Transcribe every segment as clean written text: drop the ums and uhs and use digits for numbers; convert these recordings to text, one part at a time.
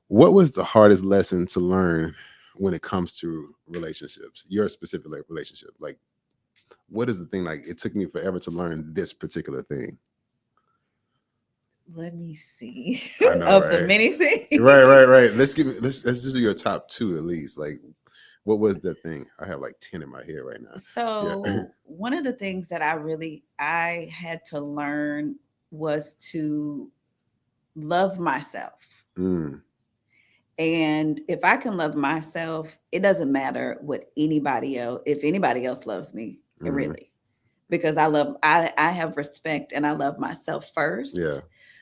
What was the hardest lesson to learn when it comes to relationships? Your specific relationship, like what is the thing? Like it took me forever to learn this particular thing. Let me see. I know, Of the right? many Right. things. Let's just do your top two at least. Like, what was that thing? I have like 10 in my head right now. Yeah. So one of the things that I had to learn was to love myself. Mm, And if I can love myself, it doesn't matter what anybody else, if anybody else loves me, mm, really, because I have respect and I love myself yeah. first.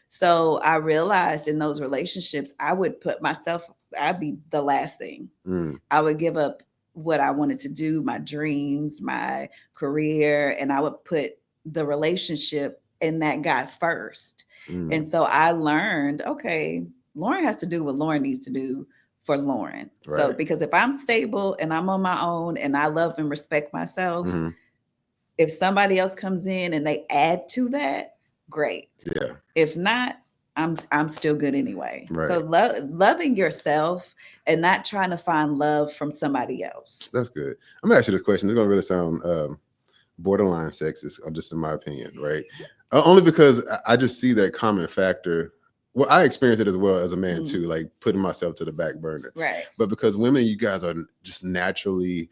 So I realized in those relationships, I would put myself, I'd be the last thing. Mm, I would give up what I wanted to do, my dreams, my career, and I would put the relationship and that guy first. And mm, so I learned, okay, Lauren has to do what Lauren needs to do for Lauren. So right. because if I'm stable and I'm on my own and I love and respect myself, Hmm. if somebody else comes in and they add to that, great. Yeah. If not, I'm still good anyway. So Right. loving yourself and not trying to find love from somebody else. That's good. I'm gonna ask you this question. It's gonna really sound borderline sexist, just in my opinion, right? Only because I just see that common factor. Well, I experience it as well as a man Mhm. too, like putting myself to the back burner. Right. But because women, you guys are just naturally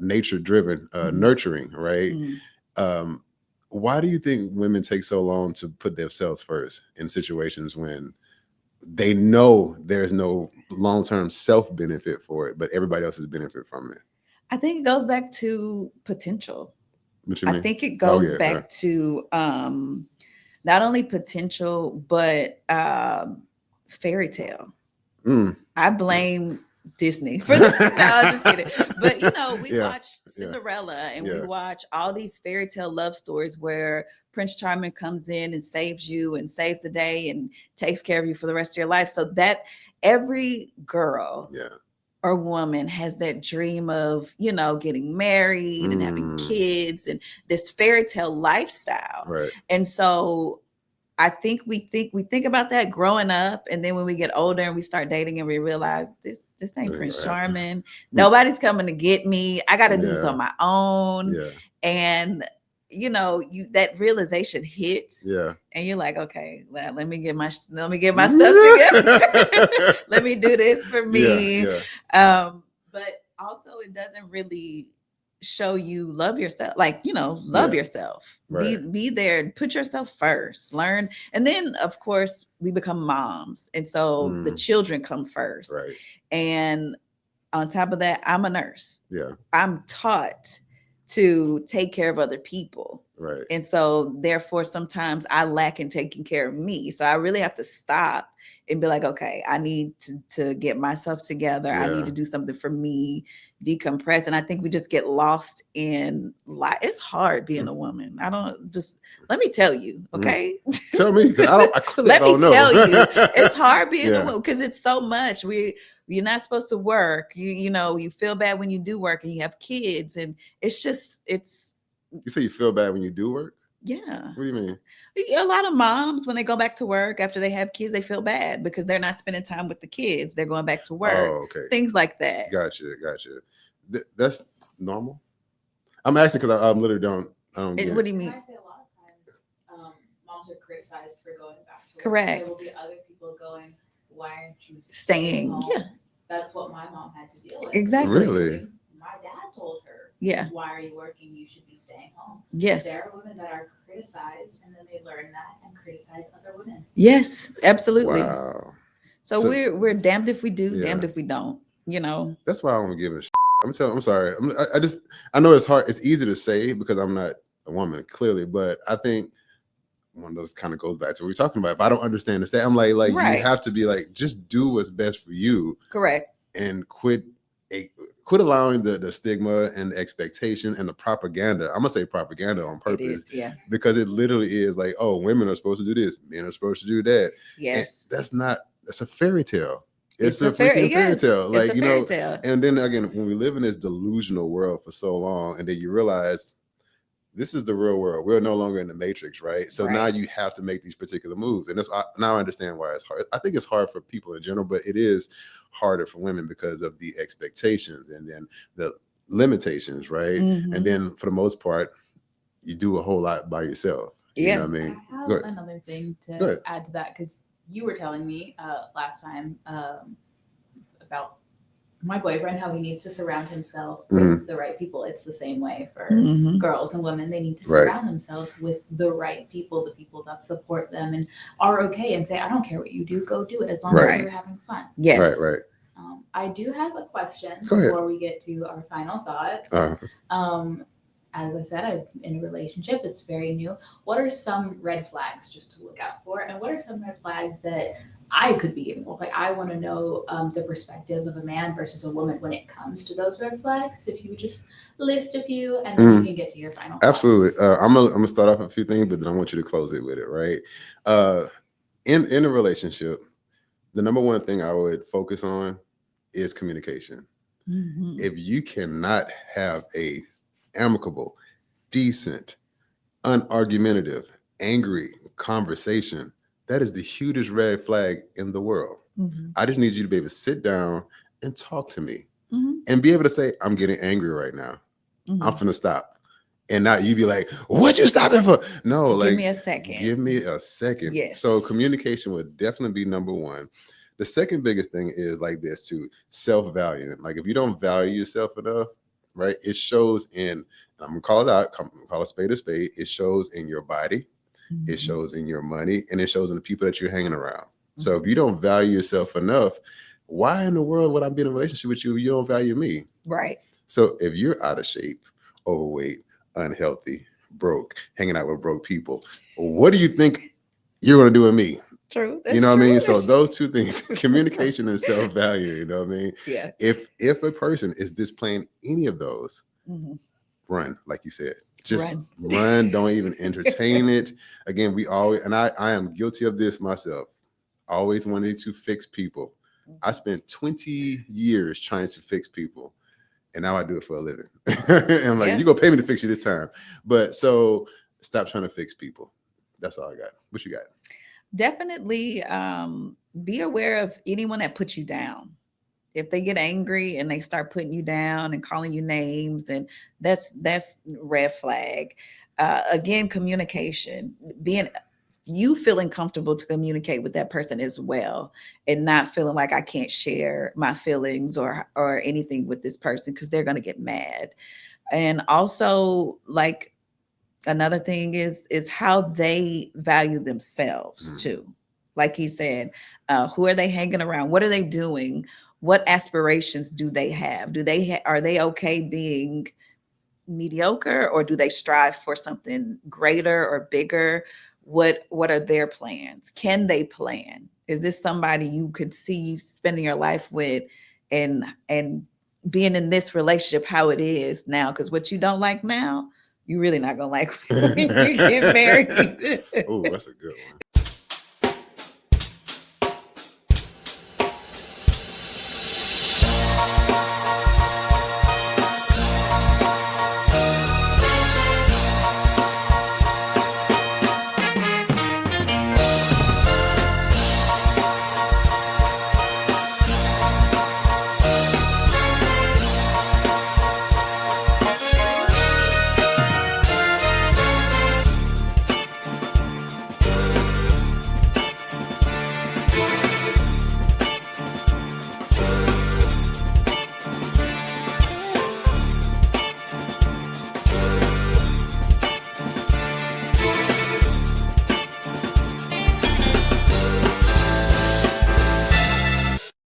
nature driven, Mhm. nurturing, right? Mhm. Um, why do you think women take so long to put themselves first in situations when they know there's no long term self benefit for it, but everybody else is benefit from it? I think it goes back to potential. What you I mean? think it Oh goes yeah, yeah. back to not only potential, but fairy tale. Mm. I blame Disney for this. No, I'm just kidding. But we Yeah, watch yeah, Cinderella and we yeah. watch all these fairy tale love stories where Prince Charming comes in and saves you and saves the day and takes care of you for the rest of your life. So that every girl Yeah. or woman has that dream of, getting married and having Mm, kids and this fairy tale lifestyle. right. And so I think we think about that growing up, and then when we get older and we start dating and we realize this That ain't ain't Prince gonna happen. Charming. Nobody's coming to get me. I got to do this Yeah, on my own. yeah, And you that realization hits, yeah. and you're like, okay, let me get my stuff together. Let me do this for Yeah, me. yeah, But also, it doesn't really show you love yourself, like love yeah. yourself, be Right. be there, put yourself first, learn, and then of course we become moms, and so the Mm, children come first. right. And on top of that, I'm a nurse. Yeah, I'm taught to take care of other people. right. And so therefore sometimes I lack in taking care of me. So I really have to stop and be like, okay, I need to get myself together. I need Yeah. to do something for me, decompress. And I think we just get lost in life. It's hard being Mm, a woman. I don't just let me tell you, mm. okay? Tell me, because I don't. I clearly Let me don't know. tell you, it's hard being a Yeah. woman because it's so much. You're not supposed to work. You feel bad when you do work and you have kids, and it's You say you feel bad when you do work. yeah. What do you mean? A lot of moms, when they go back to work after they have kids, they feel bad because they're not spending time with the kids. They're going back to work, Oh, okay. things like that. Gotcha. Gotcha. That's normal. I'm asking because I'm literally don't. I don't get What it. do you And mean? I say a lot of times, moms are criticized for going back to work. There will Correct. be other people going, "Why aren't you staying Staying. Yeah, home?" That's what my mom had to deal with. exactly. Really? Literally, my dad told her, Yeah. "Why are you working? You should be staying home." Yes. There are women that are criticized, and then they learn that and criticize other women. Yes. Absolutely. Wow. So So we're damned if we do, yeah, damned if we don't. You know. that's why I don't give a. I'm telling. I'm sorry. I just. I know it's hard. It's easy to say because I'm not a woman, clearly, but I think one of those kind of goes back to what we're talking about. If I don't understand the state, I'm like you Right. have to be like, just do what's best for you Correct. and quit allowing the stigma and the expectation and the propaganda. I'm gonna say propaganda on It purpose is. Yeah. because it literally is like, oh, women are supposed to do this, men are supposed to do that. And Yes. that's a fairy tale. It's It's a a fairy. freaking fairy Yes. tale. It's Like, a fairy tale. and then again, when we live in this delusional world for so long, and then you realize this is the real world. We're no longer in the matrix, right? So now Right. you have to make these particular moves. And now I understand why it's hard. I think it's hard for people in general, but it is harder for women because of the expectations and then the limitations, right? And Mhm. then for the most part, you do a whole lot by yourself. You Yeah. know what I I mean? have Go ahead. another thing Go to ahead. add to that because you were telling me last time about my boyfriend, how he needs to surround himself with the right people. It's the same way for Mhm. girls and women. They need to Right. surround themselves with the right people, the people that support them and are okay and say, I don't care what you do, go do it as long as Right. you're having fun. Yes. Right, right. I do have a question Go ahead. before we get to our final thoughts. As I said, I'm in a relationship. It's very new. What are some red flags just to look out for? And what are some red flags that I could be giving? Like, I want to know the perspective of a man versus a woman when it comes to those red flags. If you would just list a few, and then you can get to your final Absolutely. thoughts. I'm gonna start off a few things, but then I want you to close it with it, right? In a relationship, the number one thing I would focus on is communication. Mhm. If you cannot have a amicable, decent, unargumentative, angry conversation, that is the hugest red flag in the world. Mhm. I just need you to be able to sit down and talk to me Mhm. and be able to say, I'm getting angry right now. I'm Mhm. finna stop. And not you be like, what you stopping for? No, Give like me a second. give me a second. Yes. So communication would definitely be number one. The second biggest thing is like this too, self-value. Like if you don't value yourself enough, right? It shows in, I'm gonna call it out, call a spade a spade. It shows in your body, it Mhm. shows in your money, and it shows in the people that you're hanging around. So if Mhm. you don't value yourself enough, why in the world would I be in a relationship with you if you don't value me? Right. So if you're out of shape, overweight, unhealthy, broke, hanging out with broke people, what do you think you're going to do with me? True. You know what I mean? So That's those two things, communication and self-value, you know what I mean? Yeah. If a person is displaying any of those, Mhm. run, like you said. Just Run. run, don't even entertain it. Again, we always, and I am guilty of this myself, always wanted to fix people. I spent 20 years trying to fix people. And now I do it for a living. And I'm like, Yeah. you gonna pay me to fix you this time. But so stop trying to fix people. That's all I got. What you got? Definitely be aware of anyone that puts you down. If they get angry and they start putting you down and calling you names, and that's red flag. Again, communication, being you feeling comfortable to communicate with that person as well, and not feeling like I can't share my feelings or anything with this person because they're going to get mad. And also, like, another thing is how they value themselves too. Like he said, who are they hanging around? What are they doing? What aspirations do they have? Are they okay being mediocre, or do they strive for something greater or bigger? What are their plans? Can they plan? Is this somebody you could see spending your life with, and being in this relationship how it is now? Because what you don't like now, you're really not gonna like when you get married. Oh, that's a good one.